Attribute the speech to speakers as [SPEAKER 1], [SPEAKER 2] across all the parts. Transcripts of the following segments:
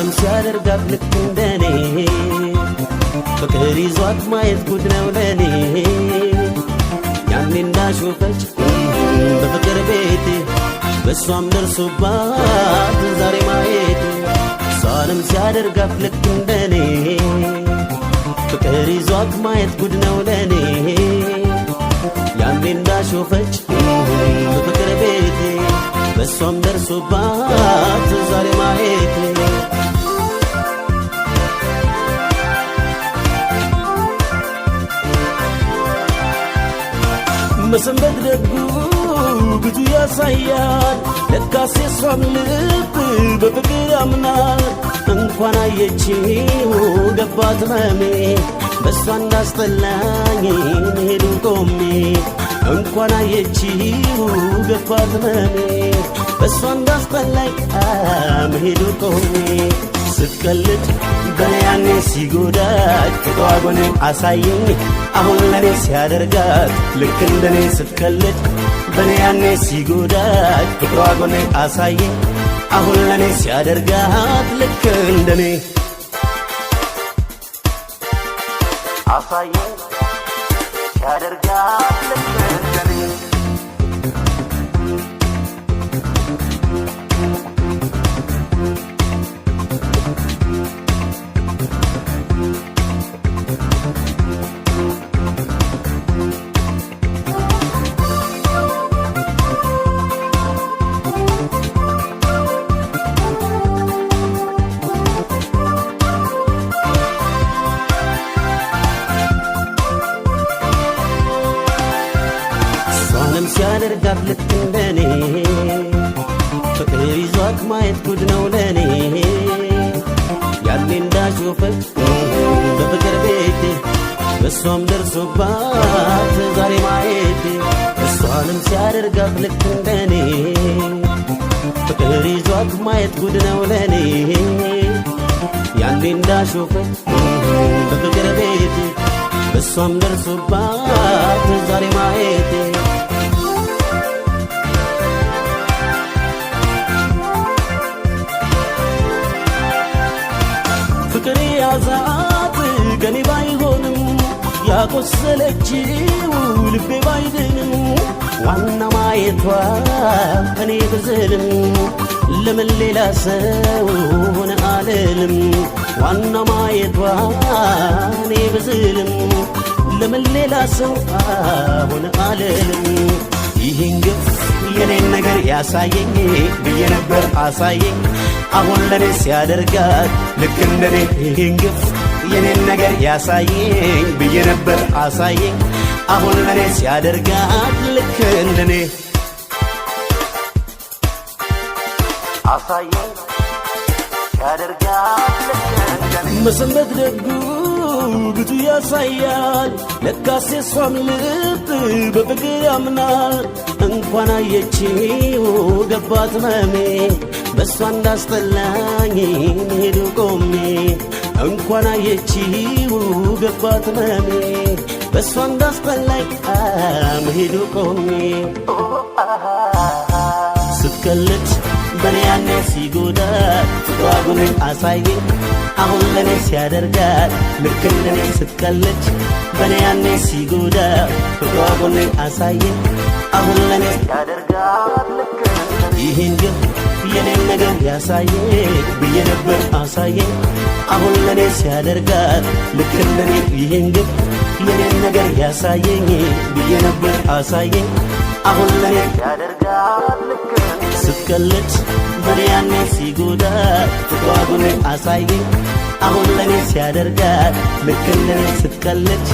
[SPEAKER 1] እሷንም ሲያደርጋት ልክ እንደኔ ፍቅር ይዟት ማየት ጉድ ነው ለኔ ያኔ እንዳሾፈች በፍቅር ቤቴ በሷም ደርሶባት ዛሬ ማየት እሷንም ሲያደርጋት ልክ እንደኔ ፍቅር ይዟት ማየት ጉድ ነው ለኔ ያኔ እንዳሾፈች በፍቅር ቤቴ በሷም ደርሶባት ዛሬ ማየት መሰንበት ደጉ ብዙ ያሳያል ለካስ የሷም ልብ በፍቅር ያምናል እንኳን አየችው ገባት መሜ በሷ እንዳስጠላኝ መሄዱ ቆሜ እንኳን አየችው ገባት መሜ በሷ እንዳስጠላኝ መሄዱ ቆሜ ስትቀልድ በኔ ያኔ ሲጎዳት ፍቅሯን አሳየኝ አሁን ለኔ ሲያደርጋት ልክ እንደኔ ስትቀልድ በኔ ያኔ ሲጎዳት ፍቅሯን አሳየኝ አሁን ለኔ ሲያደርጋት ልክ እንደኔ አሳየኝ ሲያደርጋት ልክ እንደኔ ሲያደርጋት ልክ እንደኔ ፍቅር ይዟት ማየት ጉድ ነው ለኔ ያኔ እንዳሾፈች በፍቅር ቤቴ በሷም ደርሶባት ዛሬ ማየቴ እሷንም ሲያደርጋት ልክ እንደኔ ፍቅር ይዟት ማየት ጉድ ነው ለኔ ያኔ እንዳሾፈች በፍቅር ቤቴ በሷም ደርሶባት ዛሬ ማየቴ ፍቅር ያዛት ገኔ ባይሆንም ያቆሰለችው ልቤ ባይድንም ዋና ማየቷ እኔ ብዝልም ለምን ሌላ ሰው ሆነ አልልም ዋና ማየቷ እኔ ብዝልም ለምን ሌላ ሰው ሆነ አልልም ይህን ግፍ የኔን ነገር ያሳየኝ ብዬ ነበር አሳየኝ አሁን ለኔ ሲያደርጋት ልክ እንደኔ ይህን ግፍ የኔን ነገር ያሳየኝ ብዬ ነበር አሳየኝ አሁን ለኔ ሲያደርጋት ልክ እንደኔ አሳየኝ ሲያደርጋት ልክ እንደኔ መሰንበት ደጉ ብዙ ያሳያል ለካስ የሷም ልብ በፍቅር ያምናል እንኳን አየችው ገባት መሜ በሷ እንዳስጠላኝ መሄዱ ቆሜ እንኳን አየችው ገባት መሜ በሷ እንዳስጠላኝ መሄዱ ቆሜ ስትቀልድ በኔ ያኔ ሲጎዳት ፍቅሯን አሳየኝ አሁን ለኔ ሲያደርጋት ልክ እንደኔ ስትቀልድ በኔ ያኔ ሲጎዳት ፍቅሯን አሳየኝ አሁን ለኔ ሲያደርጋት ልክ ይህን ግን የኔን ነገር ያሳየኝ ብዬ ነበር አሳየኝ አሁን ለኔ ሲያደርጋት ልክ እንደኔ ይህን ግን የኔን ነገር ያሳየኝ ብዬ ነበር አሳየኝ አሁን ለኔ ሲያደርጋት ልክ ስትቀልድ በኔ ያኔ ሲጎዳት ፍቅሯን አሳየኝ አሁን ለኔ ሲያደርጋት ልክ እንደኔ ስትቀልድ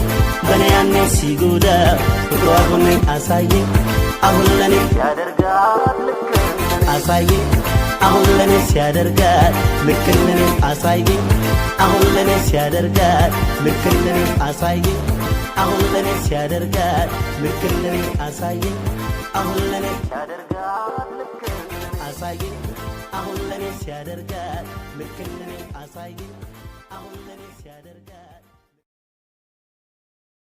[SPEAKER 1] በኔ ያኔ ሲጎዳት ፍቅሯን አሳየኝ አሁን ለኔ ሲያደርጋት ልክ አሳየኝ አሁን ለኔ ሲያደርጋት ልክ እንደኔ አሳየኝ አሁን ለኔ ሲያደርጋት ልክ እንደኔ አሳየኝ አሁን ለኔ ሲያደርጋት ልክ እንደኔ አሳየኝ አሁን ለኔ ሲያደርጋት ልክ እንደኔ አሳየኝ አሁን ለኔ ሲያደርጋት ልክ እንደኔ አሳየኝ አሁን ለኔ ሲያደርጋት